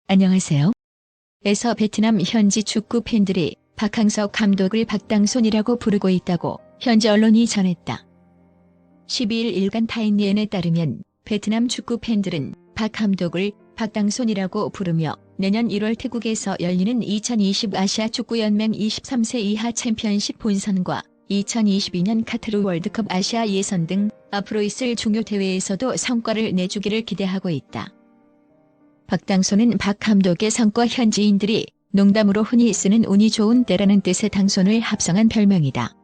안녕하세요. 에서 베트남 현지 축구 팬들이 박항서 감독을 박당손이라고 부르고 있다고 현지 언론이 전했다. 12일 일간 타인리엔에 따르면 베트남 축구 팬들은 박 감독을 박당손이라고 부르며 내년 1월 태국에서 열리는 2020 아시아 축구연맹 23세 이하 챔피언십 본선과 2022년 카타르 월드컵 아시아 예선 등 앞으로 있을 중요 대회에서도 성과를 내주기를 기대하고 있다. 박당손은 박 감독의 성과 현지인들이 농담으로 흔히 쓰는 운이 좋은 때라는 뜻의 당손을 합성한 별명이다.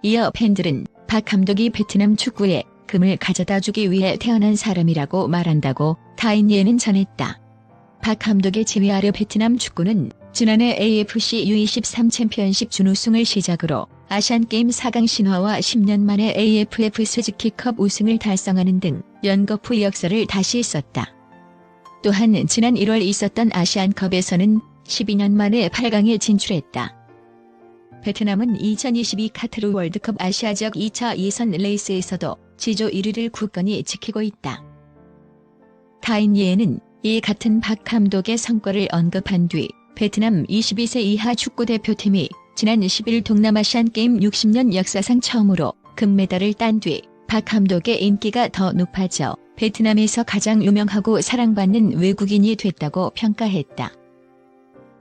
이어 팬들은 박 감독이 베트남 축구에 금을 가져다주기 위해 태어난 사람이라고 말한다고 타인예는 전했다. 박 감독의 지휘 아래 베트남 축구는 지난해 AFC U23 챔피언십 준우승을 시작으로 아시안게임 4강 신화와 10년 만에 AFF 스즈키컵 우승을 달성하는 등 연거푸 역사를 다시 썼다. 또한 지난 1월 있었던 아시안컵에서는 12년 만에 8강에 진출했다. 베트남은 2022 카타르 월드컵 아시아 지역 2차 예선 레이스에서도 지조 1위를 굳건히 지키고 있다. 타인예는 이 같은 박 감독의 성과를 언급한 뒤 베트남 22세 이하 축구대표팀이 지난 10일 동남아시안게임 60년 역사상 처음으로 금메달을 딴 뒤 박 감독의 인기가 더 높아져 베트남에서 가장 유명하고 사랑받는 외국인이 됐다고 평가했다.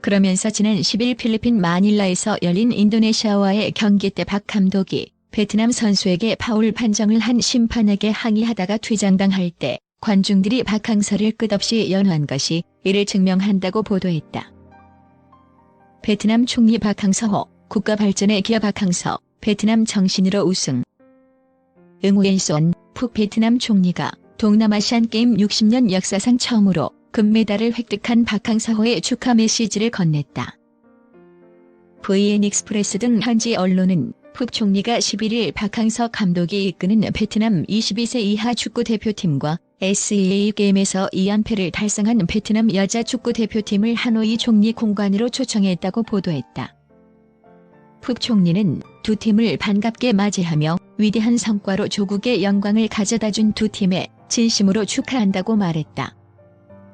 그러면서 지난 10일 필리핀 마닐라에서 열린 인도네시아와의 경기 때 박 감독이 베트남 선수에게 파울 판정을 한 심판에게 항의하다가 퇴장당할 때 관중들이 박항서를 끝없이 연호한 것이 이를 증명한다고 보도했다. 베트남 총리 박항서 국가 발전에 기여 박항서 베트남 정신으로 우승. 응우엔 쏜 푹 베트남 총리가 동남아시안게임 60년 역사상 처음으로 금메달을 획득한 박항서의 축하 메시지를 건넸다. VN 익스프레스 등 현지 언론은 푹 총리가 11일 박항서 감독이 이끄는 베트남 22세 이하 축구 대표팀과 SEA 게임에서 2연패를 달성한 베트남 여자 축구 대표팀을 하노이 총리 공관으로 초청했다고 보도했다. 푹 총리는 두 팀을 반갑게 맞이하며 위대한 성과로 조국의 영광을 가져다준 두 팀에 진심으로 축하한다고 말했다.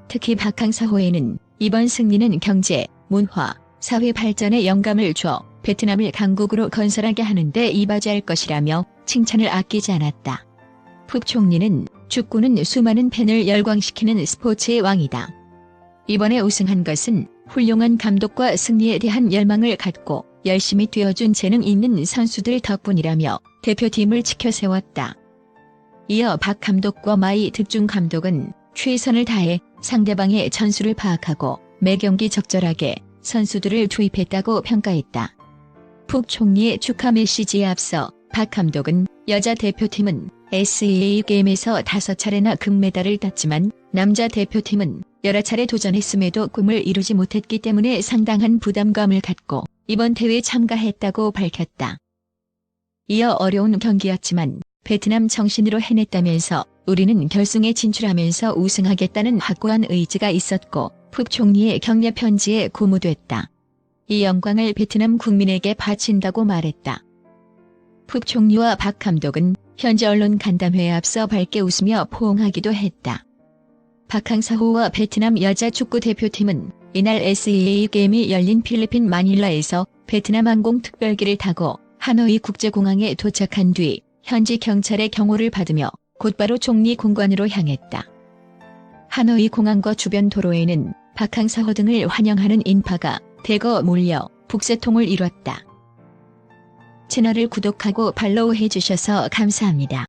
특히 박항서호에는 이번 승리는 경제, 문화, 사회 발전에 영감을 줘 베트남을 강국으로 건설하게 하는데 이바지할 것이라며 칭찬을 아끼지 않았다. 푹 총리는 축구는 수많은 팬을 열광시키는 스포츠의 왕이다. 이번에 우승한 것은 훌륭한 감독과 승리에 대한 열망을 갖고 열심히 뛰어준 재능 있는 선수들 덕분이라며 대표팀을 지켜세웠다. 이어 박 감독과 마이 득중 감독은 최선을 다해 상대방의 전술을 파악하고 매 경기 적절하게 선수들을 투입했다고 평가했다. 푹 총리의 축하 메시지에 앞서 박 감독은 여자 대표팀은 SEA 게임에서 5차례나 금메달을 땄지만 남자 대표팀은 여러 차례 도전했음에도 꿈을 이루지 못했기 때문에 상당한 부담감을 갖고 이번 대회에 참가했다고 밝혔다. 이어 어려운 경기였지만 베트남 정신으로 해냈다면서 우리는 결승에 진출하면서 우승하겠다는 확고한 의지가 있었고 푹 총리의 격려 편지에 고무됐다. 이 영광을 베트남 국민에게 바친다고 말했다. 푹 총리와 박 감독은 현지 언론 간담회에 앞서 밝게 웃으며 포옹하기도 했다. 박항서호와 베트남 여자 축구 대표팀은 이날 SEA 게임이 열린 필리핀 마닐라에서 베트남 항공 특별기를 타고 하노이 국제공항에 도착한 뒤 현지 경찰의 경호를 받으며 곧바로 총리 공관으로 향했다. 하노이 공항과 주변 도로에는 박항서호 등을 환영하는 인파가 대거 몰려 북새통을 이뤘다. 채널을 구독하고 팔로우해 주셔서 감사합니다.